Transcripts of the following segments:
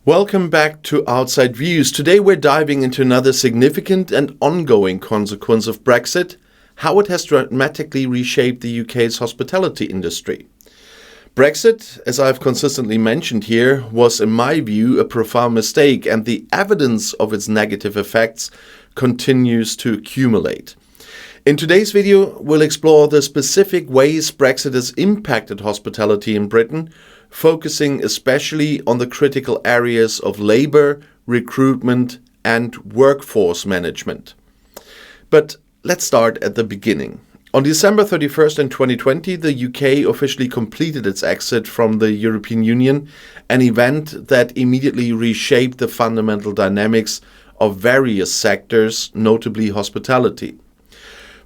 Welcome back to Outside Views. Today we're diving into another significant and ongoing consequence of Brexit, how it has dramatically reshaped the UK's hospitality industry. Brexit, as I've consistently mentioned here, was in my view a profound mistake, and the evidence of its negative effects continues to accumulate. In today's video, we'll explore the specific ways Brexit has impacted hospitality in Britain, focusing especially on the critical areas of labour, recruitment and workforce management. But let's start at the beginning. On December 31st in 2020, the UK officially completed its exit from the European Union, an event that immediately reshaped the fundamental dynamics of various sectors, notably hospitality.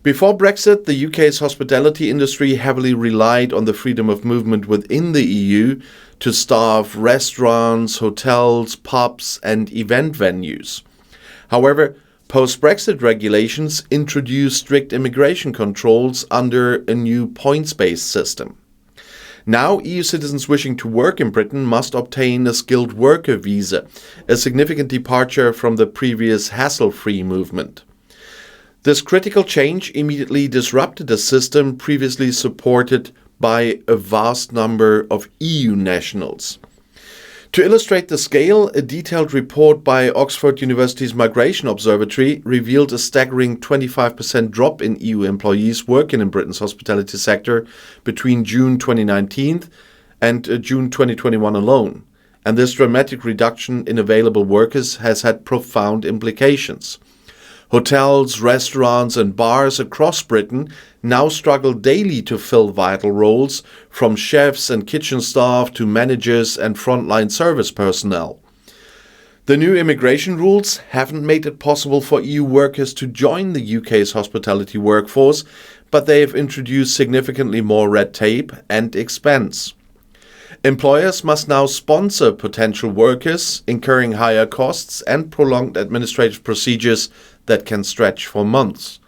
Before Brexit, the UK's hospitality industry heavily relied on the freedom of movement within the EU to staff restaurants, hotels, pubs and event venues. However, post-Brexit regulations introduced strict immigration controls under a new points-based system. Now, EU citizens wishing to work in Britain must obtain a skilled worker visa, a significant departure from the previous hassle-free movement. This critical change immediately disrupted a system previously supported by a vast number of EU nationals. To illustrate the scale, a detailed report by Oxford University's Migration Observatory revealed a staggering 25% drop in EU employees working in Britain's hospitality sector between June 2019 and June 2021 alone. And this dramatic reduction in available workers has had profound implications. Hotels, restaurants and bars across Britain now struggle daily to fill vital roles, from chefs and kitchen staff to managers and frontline service personnel. The new immigration rules haven't made it possible for EU workers to join the UK's hospitality workforce, but they have introduced significantly more red tape and expense. Employers must now sponsor potential workers, incurring higher costs and prolonged administrative procedures that can stretch for months.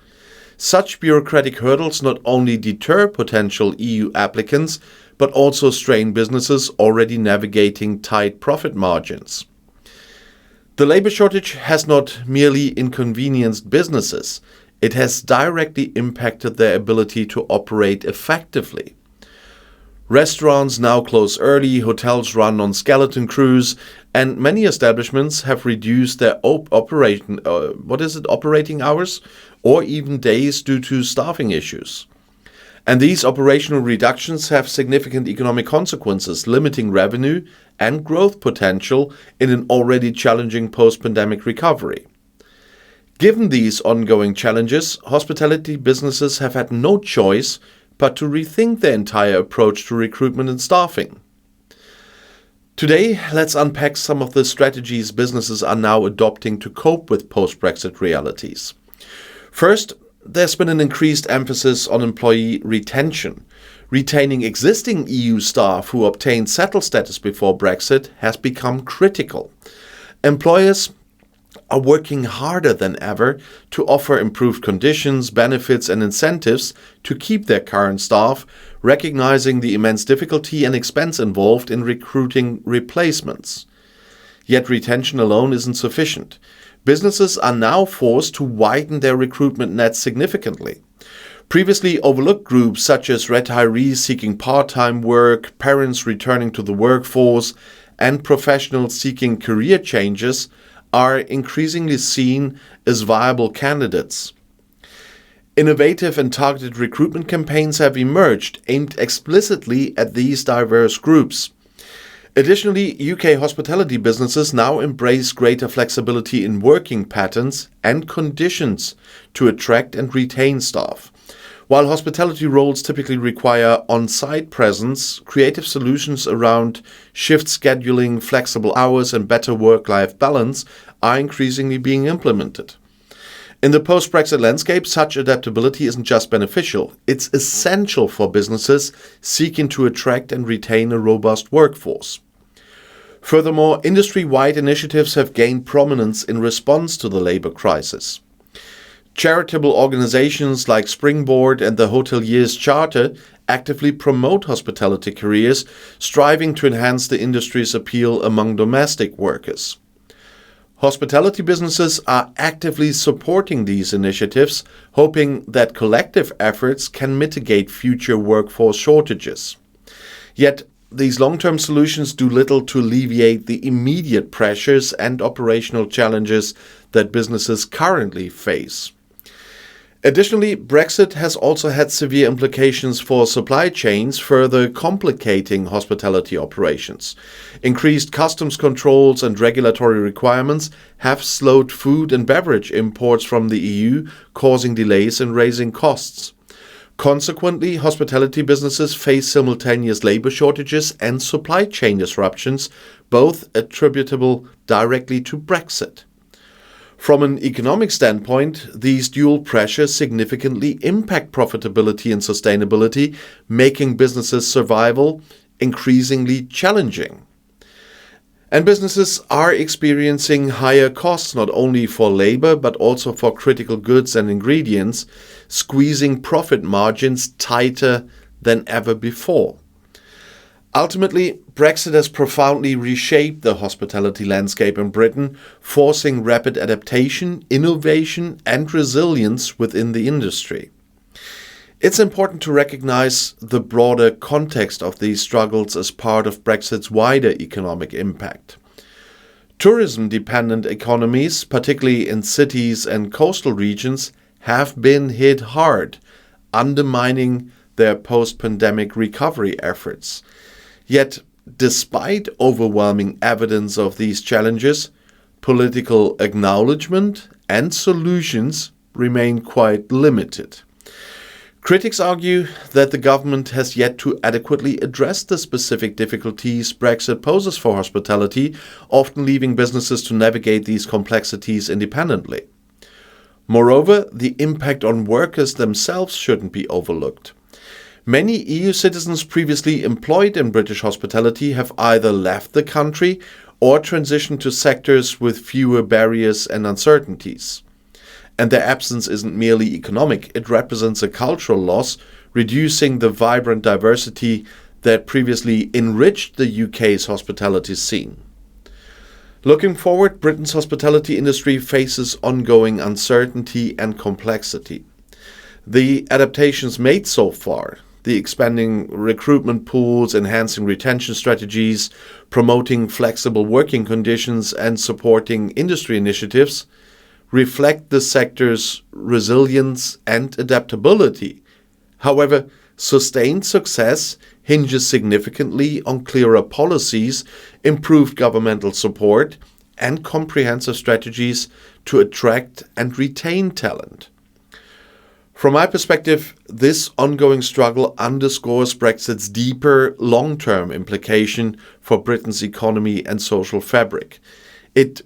Such bureaucratic hurdles not only deter potential EU applicants, but also strain businesses already navigating tight profit margins. The labour shortage has not merely inconvenienced businesses, it has directly impacted their ability to operate effectively. Restaurants now close early, hotels run on skeleton crews, and many establishments have reduced their operating hours or even days due to staffing issues. And these operational reductions have significant economic consequences, limiting revenue and growth potential in an already challenging post-pandemic recovery. Given these ongoing challenges, hospitality businesses have had no choice but to rethink their entire approach to recruitment and staffing. Today, let's unpack some of the strategies businesses are now adopting to cope with post-Brexit realities. First, there's been an increased emphasis on employee retention. Retaining existing EU staff who obtained settled status before Brexit has become critical. Employers are working harder than ever to offer improved conditions, benefits and incentives to keep their current staff, recognizing the immense difficulty and expense involved in recruiting replacements. Yet retention alone isn't sufficient. Businesses are now forced to widen their recruitment nets significantly. Previously overlooked groups such as retirees seeking part-time work, parents returning to the workforce, and professionals seeking career changes are increasingly seen as viable candidates. Innovative and targeted recruitment campaigns have emerged aimed explicitly at these diverse groups. Additionally, UK hospitality businesses now embrace greater flexibility in working patterns and conditions to attract and retain staff. While hospitality roles typically require on-site presence, creative solutions around shift scheduling, flexible hours, and better work-life balance are increasingly being implemented. In the post-Brexit landscape, such adaptability isn't just beneficial, it's essential for businesses seeking to attract and retain a robust workforce. Furthermore, industry-wide initiatives have gained prominence in response to the labour crisis. Charitable organizations like Springboard and the Hoteliers Charter actively promote hospitality careers, striving to enhance the industry's appeal among domestic workers. Hospitality businesses are actively supporting these initiatives, hoping that collective efforts can mitigate future workforce shortages. Yet, these long-term solutions do little to alleviate the immediate pressures and operational challenges that businesses currently face. Additionally, Brexit has also had severe implications for supply chains, further complicating hospitality operations. Increased customs controls and regulatory requirements have slowed food and beverage imports from the EU, causing delays and raising costs. Consequently, hospitality businesses face simultaneous labor shortages and supply chain disruptions, both attributable directly to Brexit. From an economic standpoint, these dual pressures significantly impact profitability and sustainability, making businesses' survival increasingly challenging. And businesses are experiencing higher costs not only for labor but also for critical goods and ingredients, squeezing profit margins tighter than ever before. Ultimately, Brexit has profoundly reshaped the hospitality landscape in Britain, forcing rapid adaptation, innovation, and resilience within the industry. It's important to recognize the broader context of these struggles as part of Brexit's wider economic impact. Tourism-dependent economies, particularly in cities and coastal regions, have been hit hard, undermining their post-pandemic recovery efforts. Yet, despite overwhelming evidence of these challenges, political acknowledgement and solutions remain quite limited. Critics argue that the government has yet to adequately address the specific difficulties Brexit poses for hospitality, often leaving businesses to navigate these complexities independently. Moreover, the impact on workers themselves shouldn't be overlooked. Many EU citizens previously employed in British hospitality have either left the country or transitioned to sectors with fewer barriers and uncertainties. And their absence isn't merely economic, it represents a cultural loss, reducing the vibrant diversity that previously enriched the UK's hospitality scene. Looking forward, Britain's hospitality industry faces ongoing uncertainty and complexity. The adaptations made so far, the expanding recruitment pools, enhancing retention strategies, promoting flexible working conditions, and supporting industry initiatives, reflect the sector's resilience and adaptability. However, sustained success hinges significantly on clearer policies, improved governmental support, and comprehensive strategies to attract and retain talent. From my perspective, this ongoing struggle underscores Brexit's deeper long-term implication for Britain's economy and social fabric. It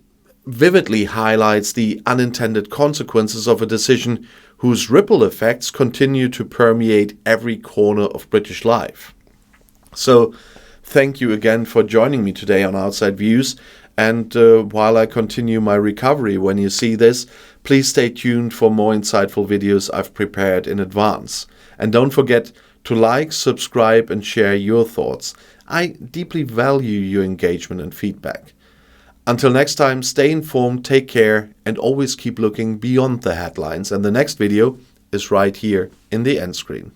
vividly highlights the unintended consequences of a decision whose ripple effects continue to permeate every corner of British life. So, thank you again for joining me today on Outside Views. And while I continue my recovery when you see this, please stay tuned for more insightful videos I've prepared in advance. And don't forget to like, subscribe, and share your thoughts. I deeply value your engagement and feedback. Until next time, stay informed, take care, and always keep looking beyond the headlines. And the next video is right here in the end screen.